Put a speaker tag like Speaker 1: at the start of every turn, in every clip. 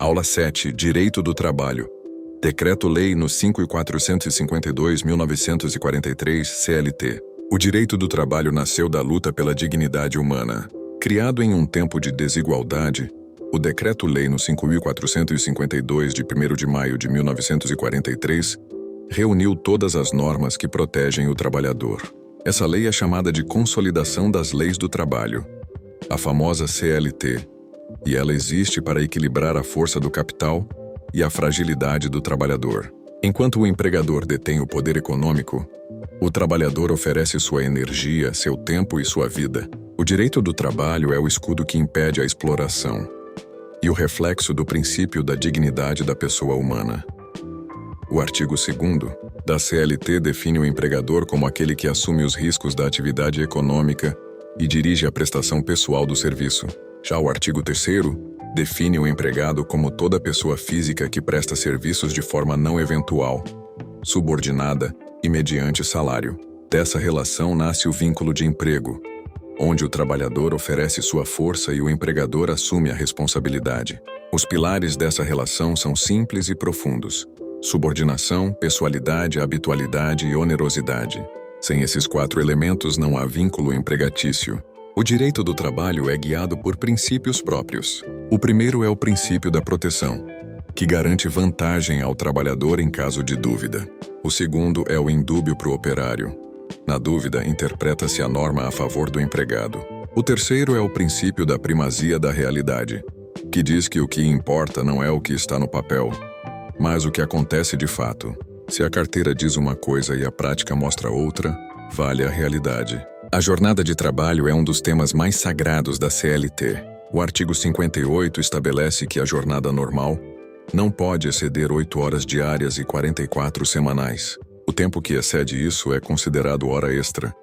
Speaker 1: Aula 7. Direito do Trabalho. Decreto-Lei no 5.452/1943 CLT. O direito do trabalho nasceu da luta pela dignidade humana. Criado em um tempo de desigualdade, o Decreto-Lei no 5.452 de 1º de maio de 1943 reuniu todas as normas que protegem o trabalhador. Essa lei é chamada de Consolidação das Leis do Trabalho, a famosa CLT, e ela existe para equilibrar a força do capital e a fragilidade do trabalhador. Enquanto o empregador detém o poder econômico, o trabalhador oferece sua energia, seu tempo e sua vida. O direito do trabalho é o escudo que impede a exploração e o reflexo do princípio da dignidade da pessoa humana. O artigo 2º da CLT define o empregador como aquele que assume os riscos da atividade econômica e dirige a prestação pessoal do serviço. Já o artigo 3º define o empregado como toda pessoa física que presta serviços de forma não eventual, subordinada e mediante salário. Dessa relação nasce o vínculo de emprego, onde o trabalhador oferece sua força e o empregador assume a responsabilidade. Os pilares dessa relação são simples e profundos: subordinação, pessoalidade, habitualidade e onerosidade. Sem esses 4 elementos não há vínculo empregatício. O direito do trabalho é guiado por princípios próprios. O primeiro é o princípio da proteção, que garante vantagem ao trabalhador em caso de dúvida. O segundo é o indúbio pro operário. Na dúvida, interpreta-se a norma a favor do empregado. O terceiro é o princípio da primazia da realidade, que diz que o que importa não é o que está no papel, mas o que acontece de fato. Se a carteira diz uma coisa e a prática mostra outra, vale a realidade. A jornada de trabalho é um dos temas mais sagrados da CLT. O artigo 58 estabelece que a jornada normal não pode exceder 8 horas diárias e 44 semanais. O tempo que excede isso é considerado hora extra,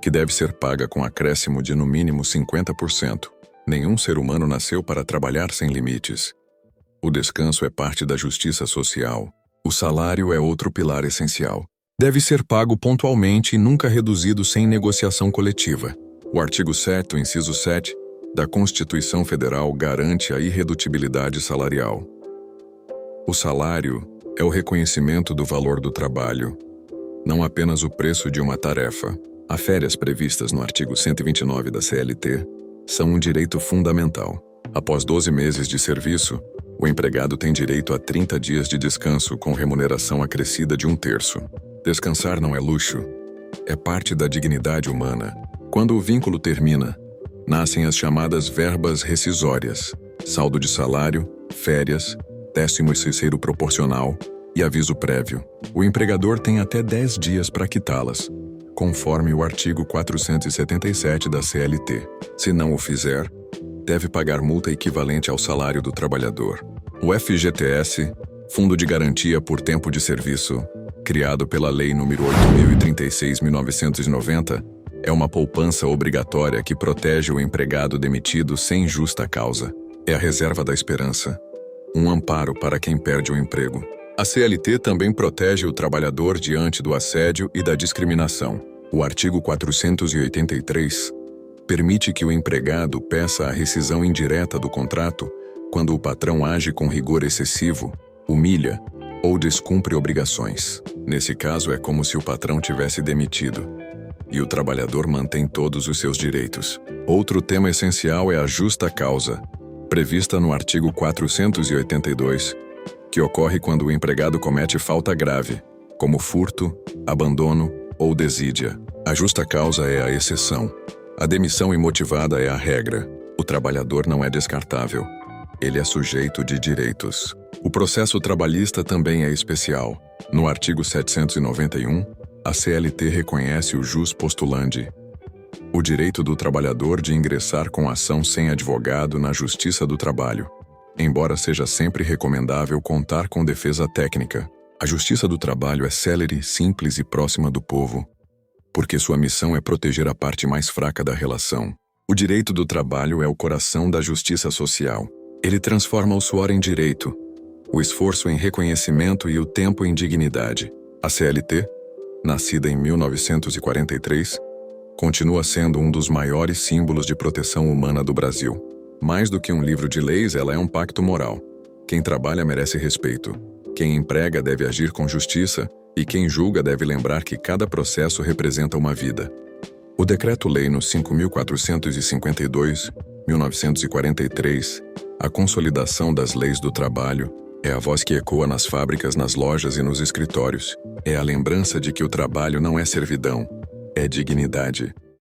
Speaker 1: que deve ser paga com acréscimo de no mínimo 50%. Nenhum ser humano nasceu para trabalhar sem limites. O descanso é parte da justiça social. O salário é outro pilar essencial. Deve ser pago pontualmente e nunca reduzido sem negociação coletiva. O artigo 7º, inciso 7, da Constituição Federal garante a irredutibilidade salarial. O salário é o reconhecimento do valor do trabalho, não apenas o preço de uma tarefa. As férias previstas no artigo 129 da CLT são um direito fundamental. Após 12 meses de serviço, o empregado tem direito a 30 dias de descanso com remuneração acrescida de 1/3. Descansar não é luxo, é parte da dignidade humana. Quando o vínculo termina, nascem as chamadas verbas rescisórias, saldo de salário, férias, 13º proporcional e aviso prévio. O empregador tem até 10 dias para quitá-las, conforme o artigo 477 da CLT. Se não o fizer, deve pagar multa equivalente ao salário do trabalhador. O FGTS, Fundo de Garantia por Tempo de Serviço, criado pela Lei nº 8.036/1990, é uma poupança obrigatória que protege o empregado demitido sem justa causa. É a reserva da esperança, um amparo para quem perde o emprego. A CLT também protege o trabalhador diante do assédio e da discriminação. O artigo 483 permite que o empregado peça a rescisão indireta do contrato quando o patrão age com rigor excessivo, humilha ou descumpre obrigações. Nesse caso, é como se o patrão tivesse demitido e o trabalhador mantém todos os seus direitos. Outro tema essencial é a justa causa, prevista no artigo 482, que ocorre quando o empregado comete falta grave, como furto, abandono ou desídia. A justa causa é a exceção. A demissão imotivada é a regra. O trabalhador não é descartável. Ele é sujeito de direitos. O processo trabalhista também é especial. No artigo 791, a CLT reconhece o jus postulandi, o direito do trabalhador de ingressar com ação sem advogado na Justiça do Trabalho, embora seja sempre recomendável contar com defesa técnica. A Justiça do Trabalho é célere, simples e próxima do povo, porque sua missão é proteger a parte mais fraca da relação. O direito do trabalho é o coração da justiça social. Ele transforma o suor em direito, o esforço em reconhecimento e o tempo em dignidade. A CLT, nascida em 1943, continua sendo um dos maiores símbolos de proteção humana do Brasil. Mais do que um livro de leis, ela é um pacto moral. Quem trabalha merece respeito. Quem emprega deve agir com justiça e quem julga deve lembrar que cada processo representa uma vida. O Decreto-Lei no 5.452, 1943, a consolidação das leis do trabalho, é a voz que ecoa nas fábricas, nas lojas e nos escritórios. É a lembrança de que o trabalho não é servidão, é dignidade.